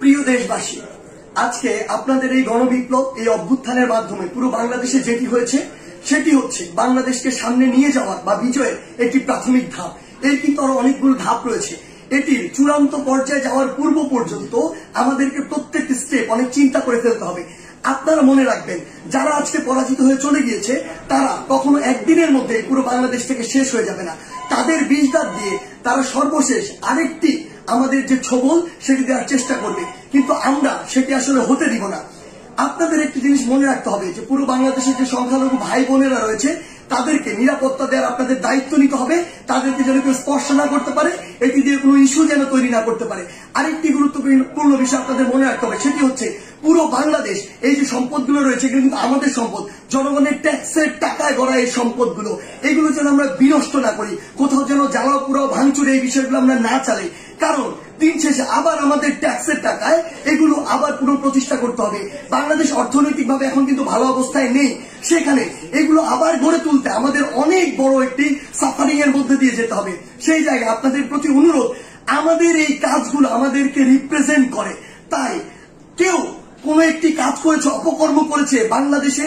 প্রিয় দেশবাসী, আজকে আপনাদের এই গণবিপ্লব, এই অভ্যুত্থানের মাধ্যমে পুরো বাংলাদেশে যেটি হয়েছে সেটি হচ্ছে বাংলাদেশকে সামনে নিয়ে যাওয়ার বা বিজয়ের একটি প্রাথমিক ধাপ। এর কিন্তু আরো অনেকগুলো ধাপ রয়েছে। এটির চূড়ান্ত পর্যায়ে যাওয়ার পূর্ব পর্যন্ত আমাদেরকে প্রত্যেকটি স্টেপ অনেক চিন্তা করে ফেলতে হবে। আপনারা মনে রাখবেন, যারা আজকে পরাজিত হয়ে চলে গিয়েছে তারা কখনো একদিনের মধ্যে পুরো বাংলাদেশ থেকে শেষ হয়ে যাবে না। তাদের বিষ দাঁত দিয়ে তারা সর্বশেষ আরেকটি আমাদের যে ছবল সেটি দেওয়ার চেষ্টা করবে, কিন্তু আমরা সেটি আসলে হতে দিব না। আপনাদের একটি জিনিস মনে রাখতে হবে যে পুরো বাংলাদেশের যে সংখ্যালঘু ভাই বোনেরা রয়েছে তাদেরকে নিরাপত্তা দেওয়ার আপনাদের দায়িত্ব নিতে হবে। তাদেরকে যেন কেউ স্পর্শ না করতে পারে, এটি দিয়ে কোনো ইস্যু যেন তৈরি না করতে পারে। আরেকটি গুরুত্বপূর্ণ বিষয় আপনাদের মনে রাখতে হবে, সেটি হচ্ছে পুরো বাংলাদেশ, এই যে সম্পদগুলো রয়েছে এগুলো কিন্তু আমাদের সম্পদ, জনগণের ট্যাক্সের টাকায় গড়া এই সম্পদগুলো, এগুলো যেন আমরা বিনষ্ট না করি, কোথাও যেন জ্বালাও পুরাও ভাঙচুর এই বিষয়গুলো আমরা না চালাই। কারণ দিন শেষে আবার আমাদের ট্যাক্সের টাকায় এগুলো আবার পুনঃপ্রতিষ্ঠা করতে হবে। বাংলাদেশ অর্থনৈতিকভাবে এখন কিন্তু ভালো অবস্থায় নেই, সেখানে এগুলো আবার গড়ে তুলতে আমাদের অনেক বড় একটি সাফারিং এর মধ্যে দিয়ে যেতে হবে। সেই জায়গায় আপনাদের প্রতি অনুরোধ, আমাদের এই কাজগুলো আমাদেরকে রিপ্রেজেন্ট করে। তাই কেউ কোন একটি কাজ করেছে, অপকর্ম করেছে, বাংলাদেশে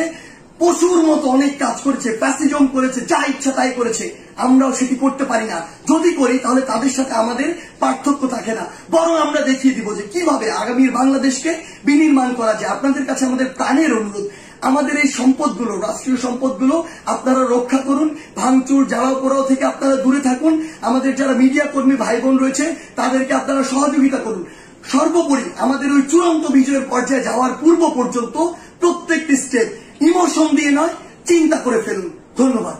পশুর মতো অনেক কাজ করেছে, ফ্যাসিজম করেছে, যা ইচ্ছা তাই করেছে, আমরাও সেটি করতে পারি না। যদি করি তাহলে তাদের সাথে আমাদের পার্থক্য থাকে না, বরং আমরা দেখিয়ে দিব যে কিভাবে আগামীর বাংলাদেশকে বিনির্মাণ করা যায়। আপনাদের কাছে আমাদের প্রাণের অনুরোধ, আমাদের এই সম্পদগুলো, রাষ্ট্রীয় সম্পদগুলো আপনারা রক্ষা করুন, ভাঙচুর জ্বালাও পোড়াও থেকে আপনারা দূরে থাকুন। আমাদের যারা মিডিয়া কর্মী ভাই বোন রয়েছে তাদেরকে আপনারা সহযোগিতা করুন। সর্বোপরি আমাদের ওই চূড়ান্ত বিজয়ের পর্যায়ে যাওয়ার পূর্ব পর্যন্ত প্রত্যেকটি স্টেপ ইমোশন দিয়ে নয়, চিন্তা করে ফেলুন। ধন্যবাদ।